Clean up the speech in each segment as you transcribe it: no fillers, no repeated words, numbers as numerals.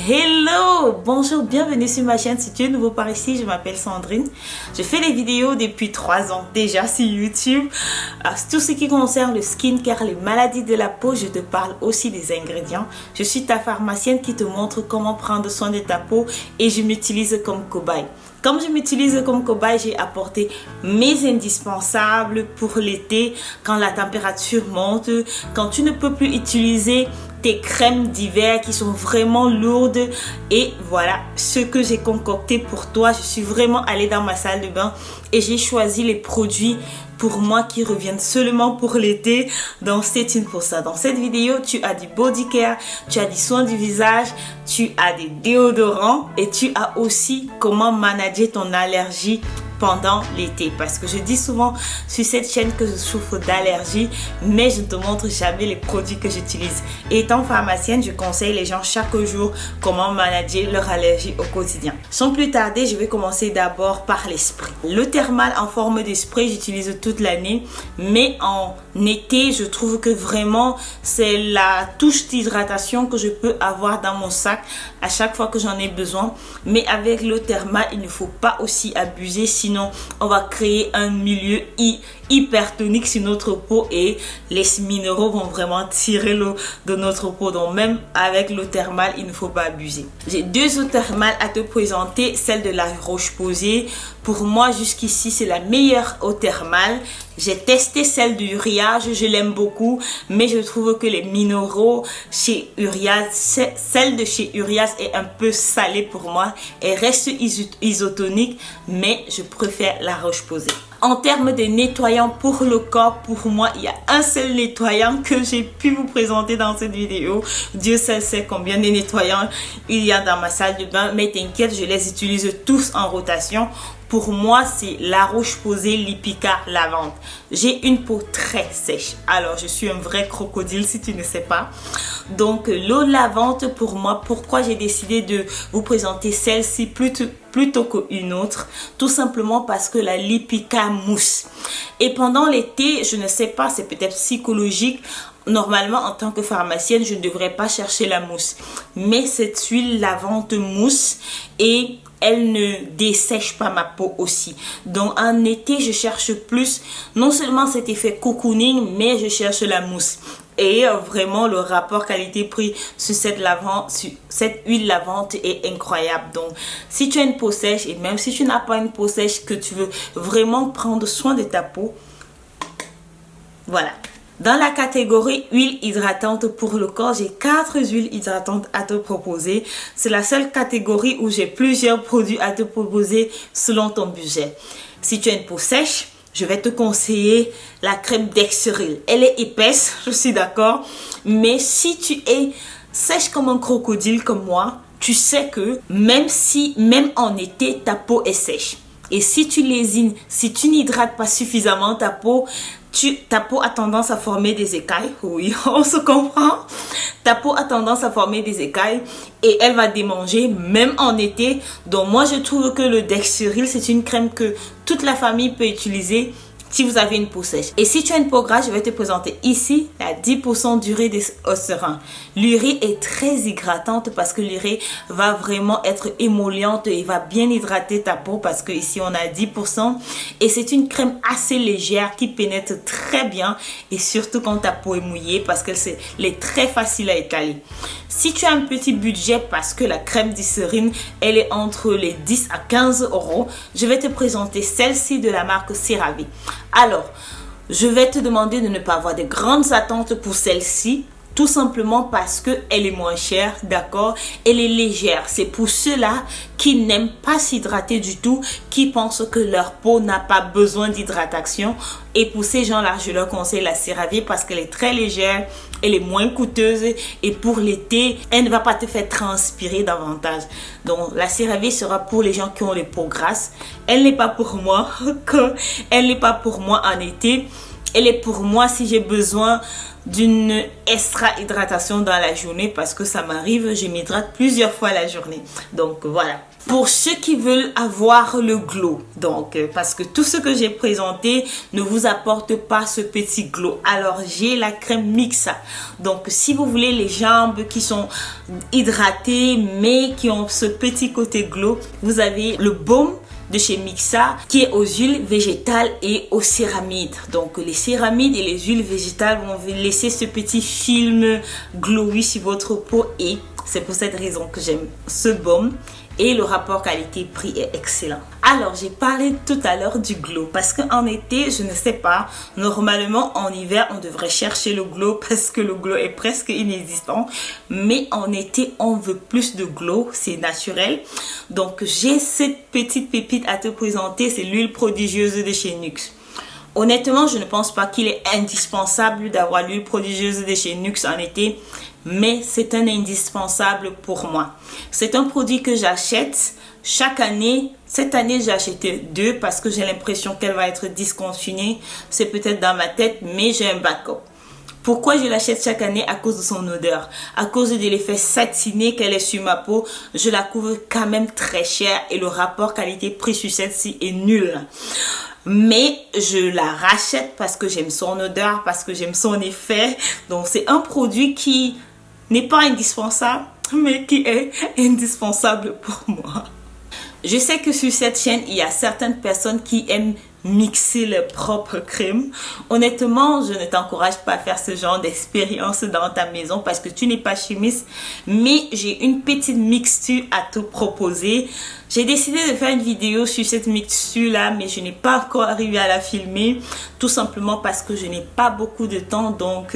Hello, bonjour, bienvenue sur ma chaîne. Si tu es nouveau par ici, je m'appelle Sandrine. Je fais des vidéos depuis 3 ans déjà sur YouTube. Tout ce qui concerne le skincare, les maladies de la peau, je te parle aussi des ingrédients. Je suis ta pharmacienne qui te montre comment prendre soin de ta peau et je m'utilise comme cobaye. Comme je m'utilise comme cobaye, j'ai apporté mes indispensables pour l'été, quand la température monte, quand tu ne peux plus utiliser tes crèmes d'hiver qui sont vraiment lourdes. Et voilà ce que j'ai concocté pour toi. Je suis vraiment allée dans ma salle de bain et j'ai choisi les produits pour moi qui reviennent seulement pour l'été. Donc stay tuned pour ça. Dans cette vidéo, tu as du body care, tu as du soin du visage, tu as des déodorants et tu as aussi comment manager ton allergie pendant l'été, parce que je dis souvent sur cette chaîne que je souffre d'allergie, mais je ne te montre jamais les produits que j'utilise. Et étant pharmacienne, je conseille les gens chaque jour comment manager leur allergie au quotidien. Sans plus tarder, je vais commencer d'abord par les sprays. Le thermal en forme de spray, j'utilise toute l'année, mais en été, je trouve que vraiment c'est la touche d'hydratation que je peux avoir dans mon sac à chaque fois que j'en ai besoin. Mais avec le thermal, il ne faut pas aussi abuser, sinon on va créer un milieu hypertonique sur notre peau et les minéraux vont vraiment tirer l'eau de notre peau. Donc même avec l'eau thermale, il ne faut pas abuser. J'ai 2 eaux thermales à te présenter. Celle de la Roche-Posay, pour moi jusqu'ici c'est la meilleure eau thermale. J'ai testé celle du Uriage, je l'aime beaucoup, mais je trouve que les minéraux chez Uriage, celle de chez Uriage est un peu salée pour moi. Elle reste isotonique, mais je préfère la Roche-Posay. En termes de nettoyant pour le corps, pour moi, il y a un seul nettoyant que j'ai pu vous présenter dans cette vidéo. Dieu seul sait combien de nettoyants il y a dans ma salle de bain, mais t'inquiète, je les utilise tous en rotation. Pour moi, c'est la Roche-Posay Lipica Lavande. J'ai une peau très sèche. Alors, je suis un vrai crocodile si tu ne sais pas. Donc, l'eau lavande pour moi, pourquoi j'ai décidé de vous présenter celle-ci plutôt qu'une autre? Tout simplement parce que la Lipica mousse. Et pendant l'été, je ne sais pas, c'est peut-être psychologique. Normalement, en tant que pharmacienne, je ne devrais pas chercher la mousse. Mais cette huile lavande mousse et elle ne dessèche pas ma peau aussi. Donc en été, je cherche plus non seulement cet effet cocooning, mais je cherche la mousse. Et vraiment, le rapport qualité-prix sur cette huile lavande est incroyable. Donc, si tu as une peau sèche et même si tu n'as pas une peau sèche, que tu veux vraiment prendre soin de ta peau, voilà. Dans la catégorie huile hydratante pour le corps, j'ai 4 huiles hydratantes à te proposer. C'est la seule catégorie où j'ai plusieurs produits à te proposer selon ton budget. Si tu as une peau sèche, je vais te conseiller la crème Dexeryl. Elle est épaisse, je suis d'accord. Mais si tu es sèche comme un crocodile comme moi, tu sais que même en été, ta peau est sèche. Et si tu lésines, si tu n'hydrates pas suffisamment ta peau a tendance à former des écailles. Oui, on se comprend. Ta peau a tendance à former des écailles et elle va démanger même en été. Donc moi, je trouve que le Dexeryl, c'est une crème que toute la famille peut utiliser si vous avez une peau sèche. Et si tu as une peau grasse, je vais te présenter ici la 10% d'urée des serein. L'urée est très hydratante parce que l'urée va vraiment être émolliente et va bien hydrater ta peau parce que ici on a 10%. Et c'est une crème assez légère qui pénètre très bien et surtout quand ta peau est mouillée parce qu'elle est très facile à étaler. Si tu as un petit budget parce que la crème Dexeryl, elle est entre les 10 à 15 euros, je vais te présenter celle-ci de la marque CeraVe. Alors, je vais te demander de ne pas avoir de grandes attentes pour celle-ci, tout simplement parce qu'elle est moins chère, d'accord? Elle est légère. C'est pour ceux-là qui n'aiment pas s'hydrater du tout, qui pensent que leur peau n'a pas besoin d'hydratation. Et pour ces gens-là, je leur conseille la CeraVe parce qu'elle est très légère, elle est moins coûteuse et pour l'été, elle ne va pas te faire transpirer davantage. Donc, la CeraVe sera pour les gens qui ont les peaux grasses. Elle n'est pas pour moi, elle n'est pas pour moi en été. Elle est pour moi si j'ai besoin d'une extra hydratation dans la journée, parce que ça m'arrive, je m'hydrate plusieurs fois la journée. Donc voilà. Pour ceux qui veulent avoir le glow, donc parce que tout ce que j'ai présenté ne vous apporte pas ce petit glow, alors j'ai la crème Mixa. Donc si vous voulez les jambes qui sont hydratées mais qui ont ce petit côté glow, vous avez le baume de chez Mixa qui est aux huiles végétales et aux céramides. Donc les céramides et les huiles végétales vont vous laisser ce petit film glowy sur votre peau, et c'est pour cette raison que j'aime ce baume. Et le rapport qualité-prix est excellent. Alors, j'ai parlé tout à l'heure du glow parce qu'en été, je ne sais pas, normalement en hiver, on devrait chercher le glow parce que le glow est presque inexistant. Mais en été, on veut plus de glow, c'est naturel. Donc, j'ai cette petite pépite à te présenter, c'est l'huile prodigieuse de chez NYX. Honnêtement, je ne pense pas qu'il est indispensable d'avoir l'huile prodigieuse de chez NYX en été, mais c'est un indispensable pour moi. C'est un produit que j'achète chaque année. Cette année, j'ai acheté 2 parce que j'ai l'impression qu'elle va être discontinuée. C'est peut-être dans ma tête, mais j'ai un backup. Pourquoi je l'achète chaque année? À cause de son odeur, à cause de l'effet satiné qu'elle est sur ma peau. Je la couvre quand même très cher et le rapport qualité-prix sur celle-ci est nul. Mais je la rachète parce que j'aime son odeur, parce que j'aime son effet. Donc c'est un produit qui n'est pas indispensable, mais qui est indispensable pour moi. Je sais que sur cette chaîne, il y a certaines personnes qui aiment mixer leur propre crème. Honnêtement, je ne t'encourage pas à faire ce genre d'expérience dans ta maison parce que tu n'es pas chimiste, mais j'ai une petite mixture à te proposer. J'ai décidé de faire une vidéo sur cette mixture là, mais je n'ai pas encore arrivé à la filmer, tout simplement parce que je n'ai pas beaucoup de temps, donc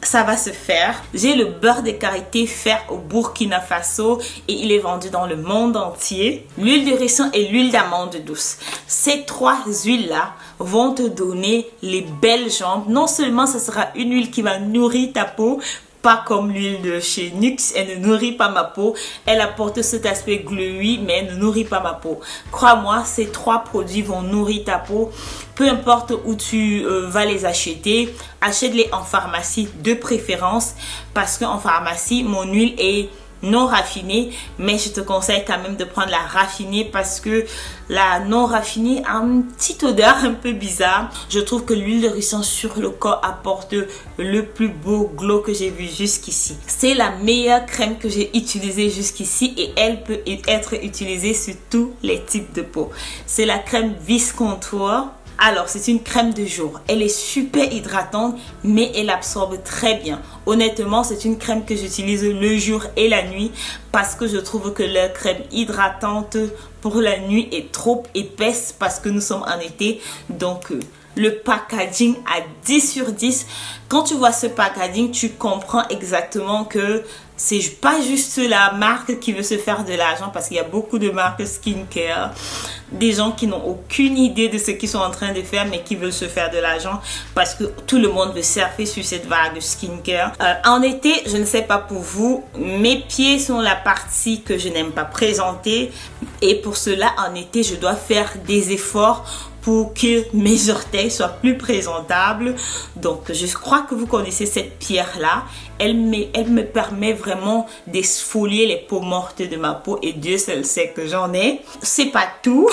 ça va se faire. J'ai le beurre de karité fait au Burkina Faso et il est vendu dans le monde entier. L'huile de ricin et l'huile d'amande douce. Ces 3 huiles là vont te donner les belles jambes. Non seulement ça sera une huile qui va nourrir ta peau, pas comme l'huile de chez NYX, elle ne nourrit pas ma peau, elle apporte cet aspect glowy mais elle ne nourrit pas ma peau. Crois-moi, ces 3 produits vont nourrir ta peau. Peu importe où tu vas les acheter, achète-les en pharmacie de préférence, parce qu'en pharmacie, mon huile est non raffinée, mais je te conseille quand même de prendre la raffinée parce que la non raffinée a une petite odeur un peu bizarre. Je trouve que l'huile de ricin sur le corps apporte le plus beau glow que j'ai vu jusqu'ici. C'est la meilleure crème que j'ai utilisée jusqu'ici et elle peut être utilisée sur tous les types de peau. C'est la crème Viscontour. Alors, c'est une crème de jour. Elle est super hydratante, mais elle absorbe très bien. Honnêtement, c'est une crème que j'utilise le jour et la nuit parce que je trouve que la crème hydratante pour la nuit est trop épaisse parce que nous sommes en été. Donc, le packaging à 10 sur 10. Quand tu vois ce packaging, tu comprends exactement que c'est pas juste la marque qui veut se faire de l'argent, parce qu'il y a beaucoup de marques skincare, des gens qui n'ont aucune idée de ce qu'ils sont en train de faire mais qui veulent se faire de l'argent parce que tout le monde veut surfer sur cette vague de skincare. En été, je ne sais pas pour vous, mes pieds sont la partie que je n'aime pas présenter et pour cela en été je dois faire des efforts pour que mes orteils soient plus présentables. Donc je crois que vous connaissez cette pierre là. Elle me permet vraiment d'exfolier les peaux mortes de ma peau et Dieu seul sait que j'en ai. C'est pas tout.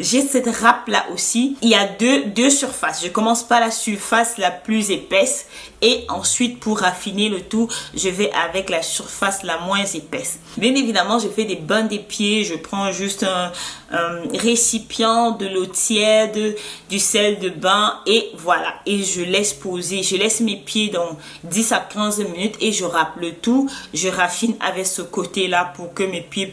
J'ai cette râpe là aussi. Il y a deux surfaces. Je commence par la surface la plus épaisse et ensuite pour raffiner le tout, je vais avec la surface la moins épaisse. Bien évidemment, je fais des bains des pieds. Je prends juste un récipient, de l'eau tiède, du sel de bain et voilà. Et je laisse poser. Je laisse mes pieds dans 10 à 15 minutes et je râpe le tout. Je raffine avec ce côté-là pour que mes pieds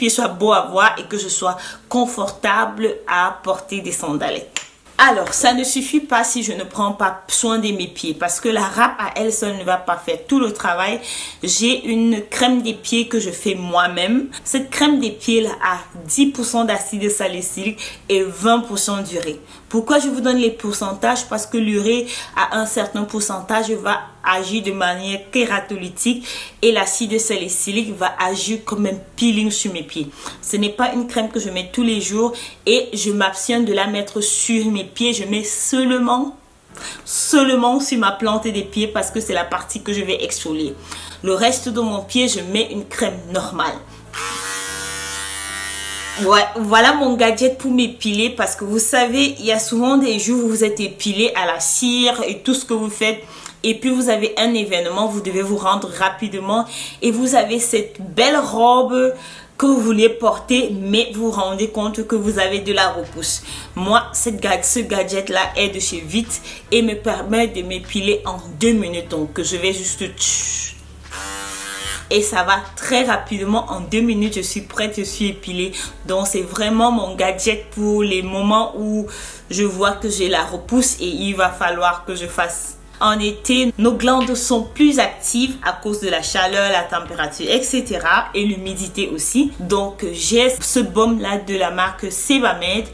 soient beaux à voir et que je sois confortable à porter des sandalettes. Alors, ça ne suffit pas si je ne prends pas soin de mes pieds parce que la râpe à elle seule ne va pas faire tout le travail. J'ai une crème des pieds que je fais moi-même. Cette crème des pieds là a 10% d'acide salicylique et 20% d'urée. Pourquoi je vous donne les pourcentages? Parce que l'urée à un certain pourcentage va agir de manière kératolytique et l'acide salicylique va agir comme un peeling sur mes pieds. Ce n'est pas une crème que je mets tous les jours et je m'abstiens de la mettre sur mes pieds. Je mets seulement sur ma plante des pieds parce que c'est la partie que je vais exfolier. Le reste de mon pied, je mets une crème normale. Ouais, voilà mon gadget pour m'épiler parce que vous savez, il y a souvent des jours où vous êtes épilé à la cire et tout ce que vous faites. Et puis vous avez un événement, vous devez vous rendre rapidement et vous avez cette belle robe que vous vouliez porter, mais vous vous rendez compte que vous avez de la repousse. Moi, ce gadget là est de chez Vite et me permet de m'épiler en 2 minutes. Donc je vais juste... Et ça va très rapidement, en 2 minutes je suis prête, je suis épilée. Donc c'est vraiment mon gadget pour les moments où je vois que j'ai la repousse et il va falloir que je fasse. En été, nos glandes sont plus actives à cause de la chaleur, la température, etc. et l'humidité aussi. Donc j'ai ce baume là de la marque Sebamed.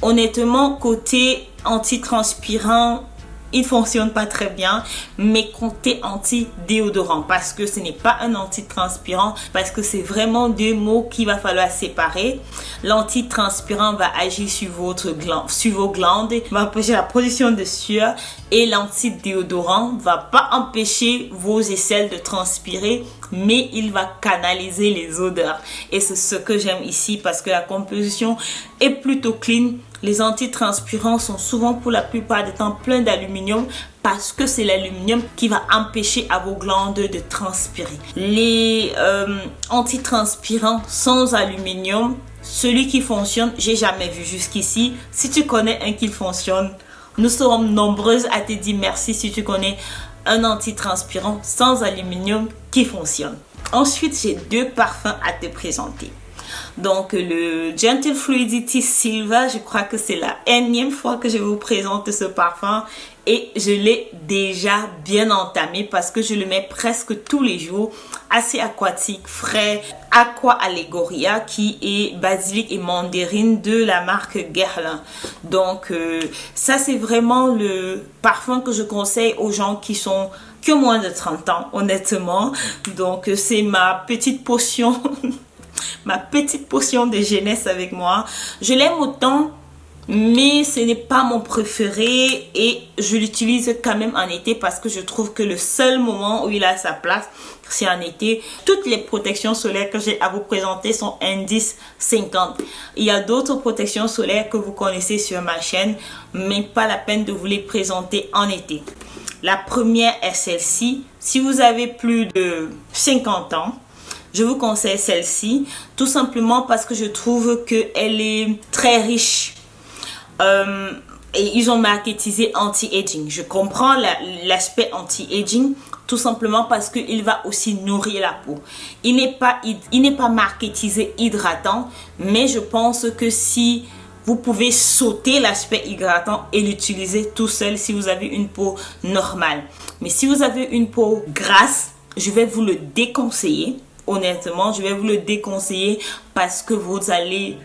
Honnêtement, côté antitranspirant, il fonctionne pas très bien, mais côté anti-déodorant, parce que ce n'est pas un antitranspirant, parce que c'est vraiment 2 mots qu'il va falloir séparer. L'antitranspirant va agir sur vos glandes, va empêcher la production de sueur, et l'antidéodorant va pas empêcher vos aisselles de transpirer, mais il va canaliser les odeurs. Et c'est ce que j'aime ici parce que la composition est plutôt clean. Les antitranspirants sont souvent pour la plupart du temps pleins d'aluminium parce que c'est l'aluminium qui va empêcher à vos glandes de transpirer. Les antitranspirants sans aluminium, celui qui fonctionne, j'ai jamais vu jusqu'ici. Si tu connais un qui fonctionne, nous serons nombreuses à te dire merci si tu connais un antitranspirant sans aluminium qui fonctionne. Ensuite, j'ai 2 parfums à te présenter. Donc le Gentle Fluidity Silver, je crois que c'est la énième fois que je vous présente ce parfum et je l'ai déjà bien entamé parce que je le mets presque tous les jours. Assez aquatique, frais, Aqua Allegoria qui est basilic et mandarine de la marque Guerlain. Donc ça c'est vraiment le parfum que je conseille aux gens qui sont que moins de 30 ans honnêtement. Donc c'est ma petite potion ma petite potion de jeunesse avec moi. Je l'aime autant, mais ce n'est pas mon préféré et je l'utilise quand même en été parce que je trouve que le seul moment où il a sa place, c'est en été. Toutes les protections solaires que j'ai à vous présenter sont indice 50. Il y a d'autres protections solaires que vous connaissez sur ma chaîne, mais pas la peine de vous les présenter en été. La première est celle-ci. Si vous avez plus de 50 ans, je vous conseille celle-ci, tout simplement parce que je trouve qu'elle est très riche. Et ils ont marketisé anti-aging. Je comprends l'aspect anti-aging, tout simplement parce qu'il va aussi nourrir la peau. Il n'est pas marketisé hydratant, mais je pense que si vous pouvez sauter l'aspect hydratant et l'utiliser tout seul si vous avez une peau normale. Mais si vous avez une peau grasse, je vais vous le déconseiller. Honnêtement, je vais vous le déconseiller parce que vous allez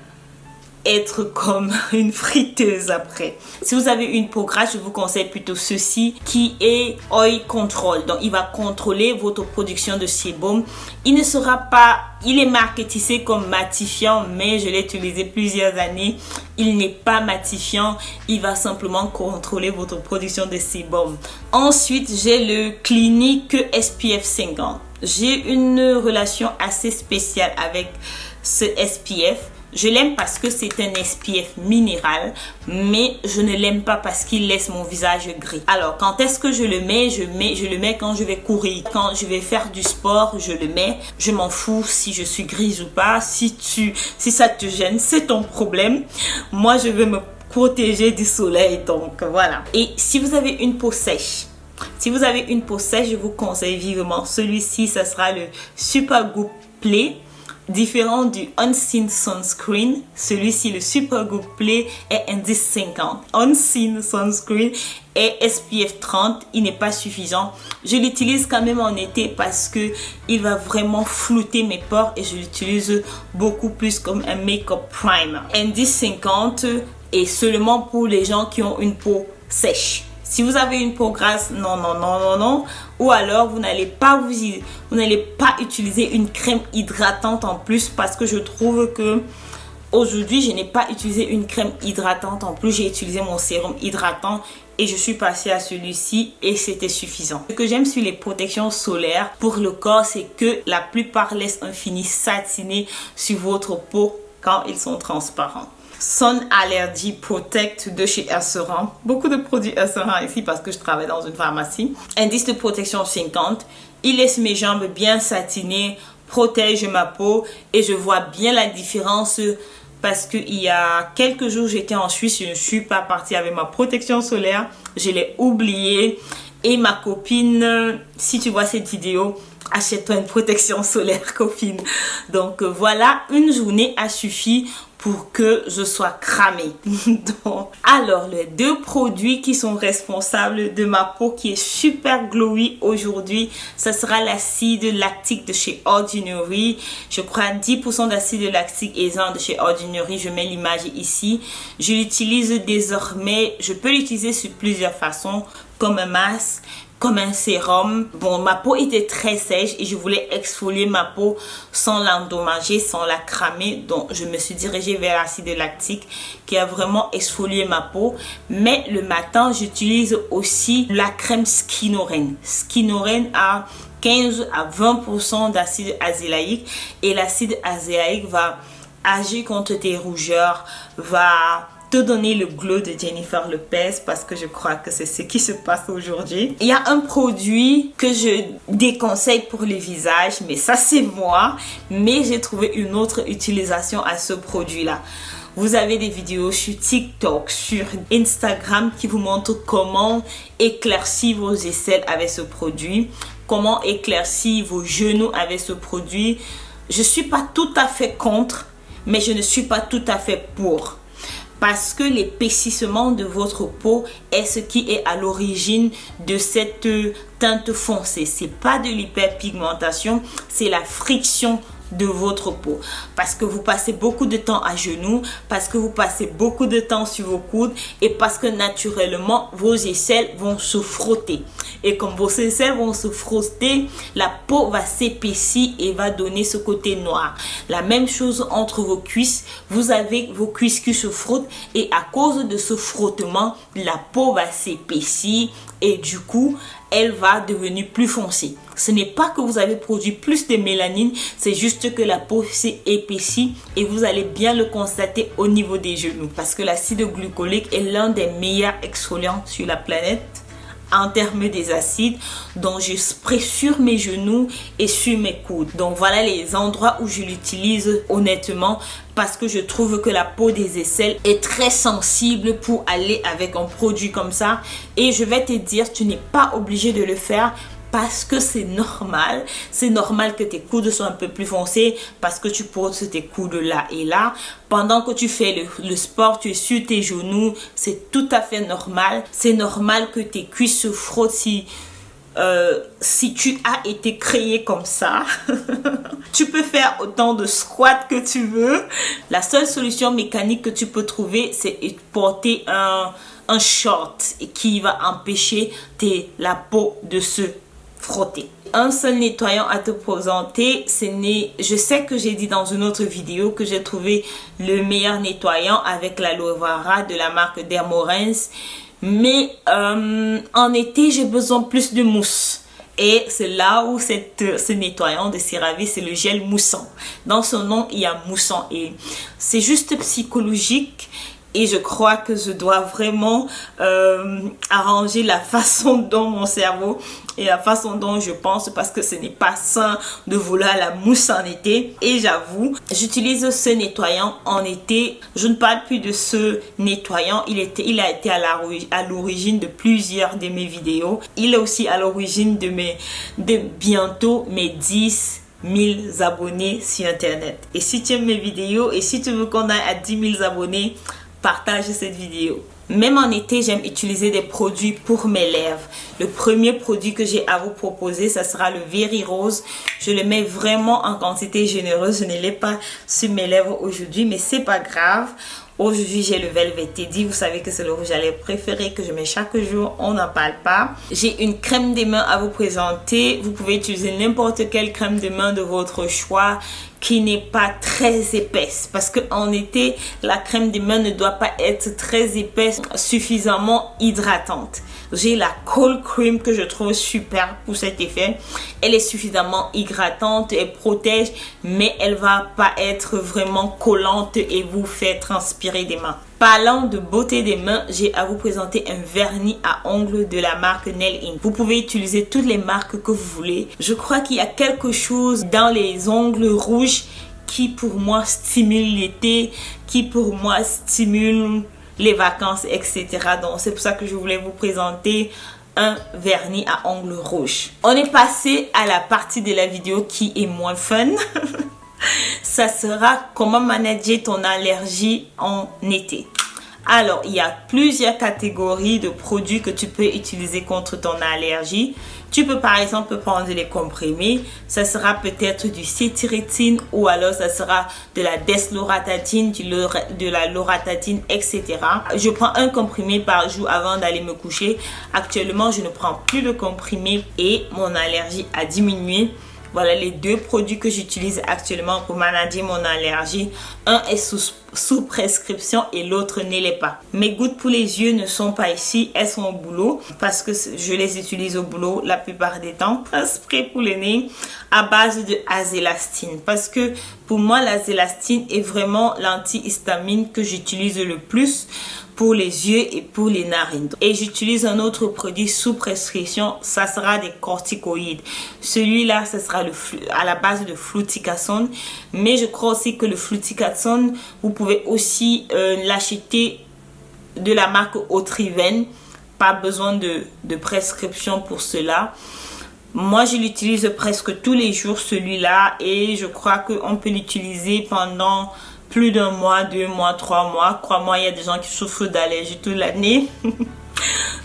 être comme une friteuse après. Si vous avez une peau grasse, je vous conseille plutôt ceci qui est Oil Control. Donc, il va contrôler votre production de sébum. Il ne sera pas, il est marketisé comme matifiant, mais je l'ai utilisé plusieurs années. Il n'est pas matifiant, il va simplement contrôler votre production de sébum. Ensuite, j'ai le Clinique SPF 50. J'ai une relation assez spéciale avec ce SPF. Je l'aime parce que c'est un SPF minéral, mais je ne l'aime pas parce qu'il laisse mon visage gris. Alors, quand est-ce que je le mets? Je le mets quand je vais courir. Quand je vais faire du sport, je le mets. Je m'en fous si je suis grise ou pas. Si ça te gêne, c'est ton problème. Moi, je veux me protéger du soleil, donc voilà. Et si vous avez une peau sèche, je vous conseille vivement celui-ci. Ça sera le Supergoop Play. Différent du Unseen Sunscreen, celui-ci, le Supergoop Play, est indice 50. Unseen Sunscreen est SPF 30, il n'est pas suffisant. Je l'utilise quand même en été parce que il va vraiment flouter mes pores et je l'utilise beaucoup plus comme un make-up primer. Indice 50, est seulement pour les gens qui ont une peau sèche. Si vous avez une peau grasse, non, non, non, non, non. Ou alors, vous n'allez pas utiliser une crème hydratante en plus, parce que je trouve que aujourd'hui, je n'ai pas utilisé une crème hydratante en plus. J'ai utilisé mon sérum hydratant et je suis passée à celui-ci et c'était suffisant. Ce que j'aime sur les protections solaires pour le corps, c'est que la plupart laissent un fini satiné sur votre peau quand ils sont transparents. Sun Allergy Protect de chez Esseran. Beaucoup de produits Esseran ici parce que je travaille dans une pharmacie. Indice de protection 50. Il laisse mes jambes bien satinées, protège ma peau et je vois bien la différence parce qu'il y a quelques jours j'étais en Suisse, je ne suis pas partie avec ma protection solaire. Je l'ai oublié et ma copine, si tu vois cette vidéo, achète-toi une protection solaire copine. Donc voilà, une journée a suffi pour que je sois cramée. Donc, alors, les deux produits qui sont responsables de ma peau qui est super glowy aujourd'hui, ça sera l'acide lactique de chez Ordinary. Je crois 10% d'acide lactique aisant de chez Ordinary. Je mets l'image ici. Je l'utilise désormais. Je peux l'utiliser sur plusieurs façons, comme un masque, comme un sérum. Bon, ma peau était très sèche et je voulais exfolier ma peau sans l'endommager, sans la cramer. Donc, je me suis dirigée vers l'acide lactique qui a vraiment exfolié ma peau. Mais le matin, j'utilise aussi la crème Skinoren. Skinoren a 15 à 20% d'acide azélaïque et l'acide azélaïque va agir contre tes rougeurs, va te donner le glow de Jennifer Lopez parce que je crois que c'est ce qui se passe aujourd'hui. Il y a un produit que je déconseille pour le visage, mais ça c'est moi. Mais j'ai trouvé une autre utilisation à ce produit-là. Vous avez des vidéos sur TikTok, sur Instagram qui vous montrent comment éclaircir vos aisselles avec ce produit, comment éclaircir vos genoux avec ce produit. Je suis pas tout à fait contre, mais je ne suis pas tout à fait pour. Parce que l'épaississement de votre peau est ce qui est à l'origine de cette teinte foncée. C'est pas de l'hyperpigmentation, c'est la friction de votre peau. Parce que vous passez beaucoup de temps à genoux, parce que vous passez beaucoup de temps sur vos coudes et parce que naturellement vos aisselles vont se frotter. Et comme vos aisselles vont se frotter, la peau va s'épaissir et va donner ce côté noir. La même chose entre vos cuisses. Vous avez vos cuisses qui se frottent et à cause de ce frottement, la peau va s'épaissir et du coup, elle va devenir plus foncée. Ce n'est pas que vous avez produit plus de mélanine, c'est juste que la peau s'est épaissie et vous allez bien le constater au niveau des genoux. Parce que l'acide glycolique est l'un des meilleurs exfoliants sur la planète en termes des acides, donc je spray sur mes genoux et sur mes coudes. Donc voilà les endroits où je l'utilise honnêtement parce que je trouve que la peau des aisselles est très sensible pour aller avec un produit comme ça. Et je vais te dire, tu n'es pas obligé de le faire parce que c'est normal. C'est normal que tes coudes soient un peu plus foncés parce que tu portes tes coudes là et là. Pendant que tu fais le sport, tu es sur tes genoux. C'est tout à fait normal. C'est normal que tes cuisses se frottent si tu as été créé comme ça. Tu peux faire autant de squats que tu veux. La seule solution mécanique que tu peux trouver, c'est porter un short qui va empêcher la peau de se frotter. Un seul nettoyant à te présenter, je sais que j'ai dit dans une autre vidéo que j'ai trouvé le meilleur nettoyant avec l'aloe vera de la marque Dermorens, mais en été j'ai besoin plus de mousse et c'est là où ce nettoyant de CeraVe, c'est le gel moussant. Dans son nom il y a moussant et c'est juste psychologique. Et je crois que je dois vraiment arranger la façon dont mon cerveau et la façon dont je pense parce que ce n'est pas sain de vouloir la mousse en été. Et j'avoue, j'utilise ce nettoyant en été. Je ne parle plus de ce nettoyant. Il a été à l'origine de plusieurs de mes vidéos. Il est aussi à l'origine de bientôt mes 10 000 abonnés sur internet. Et si tu aimes mes vidéos et si tu veux qu'on aille à 10 000 abonnés, partage cette vidéo. Même en été, j'aime utiliser des produits pour mes lèvres. Le premier produit que j'ai à vous proposer, ça sera le Very Rose. Je le mets vraiment en quantité généreuse. Je ne l'ai pas sur mes lèvres aujourd'hui, mais c'est pas grave. Aujourd'hui, j'ai le Velvet Teddy. Vous savez que c'est le rouge à lèvres préféré que je mets chaque jour. On n'en parle pas. J'ai une crème des mains à vous présenter. Vous pouvez utiliser n'importe quelle crème de main de votre choix qui n'est pas très épaisse. Parce qu'en été, la crème des mains ne doit pas être très épaisse, suffisamment hydratante. J'ai la Cold Cream que je trouve super pour cet effet. Elle est suffisamment hydratante, elle protège, mais elle va pas être vraiment collante et vous fait transpirer des mains. Parlant de beauté des mains, j'ai à vous présenter un vernis à ongles de la marque Nail Ink. Vous pouvez utiliser toutes les marques que vous voulez. Je crois qu'il y a quelque chose dans les ongles rouges qui pour moi stimule l'été, qui pour moi stimule les vacances, etc. Donc c'est pour ça que je voulais vous présenter un vernis à ongles rouges. On est passé à la partie de la vidéo qui est moins fun. Ça sera comment manager ton allergie en été. Alors, il y a plusieurs catégories de produits que tu peux utiliser contre ton allergie. Tu peux par exemple prendre les comprimés. Ça sera peut-être du cétirizine ou alors ça sera de la desloratadine, de la loratadine, etc. Je prends un comprimé par jour avant d'aller me coucher. Actuellement, je ne prends plus de comprimés et mon allergie a diminué. Voilà les deux produits que j'utilise actuellement pour manager mon allergie. Un est sous prescription et l'autre ne l'est pas. Mes gouttes pour les yeux ne sont pas ici, elles sont au boulot parce que je les utilise au boulot la plupart des temps. Un spray pour le nez à base de azélastine parce que pour moi l'azélastine est vraiment l'antihistamine que j'utilise le plus pour les yeux et pour les narines. Et j'utilise un autre produit sous prescription, ça sera des corticoïdes. Celui-là, ça sera à la base de fluticasone. Mais je crois aussi que le fluticasone, vous pouvez aussi l'acheter de la marque Otriven. Pas besoin de prescription pour cela. Moi, je l'utilise presque tous les jours, celui-là. Et je crois qu'on peut l'utiliser pendant plus d'un mois, 2 mois, 3 mois. Crois-moi, il y a des gens qui souffrent d'allergie toute l'année.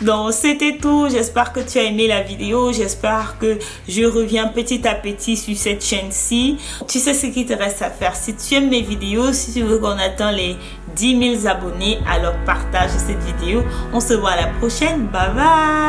Donc, c'était tout. J'espère que tu as aimé la vidéo. J'espère que je reviens petit à petit sur cette chaîne-ci. Tu sais ce qu'il te reste à faire. Si tu aimes mes vidéos, si tu veux qu'on atteigne les 10 000 abonnés, alors partage cette vidéo. On se voit à la prochaine. Bye bye.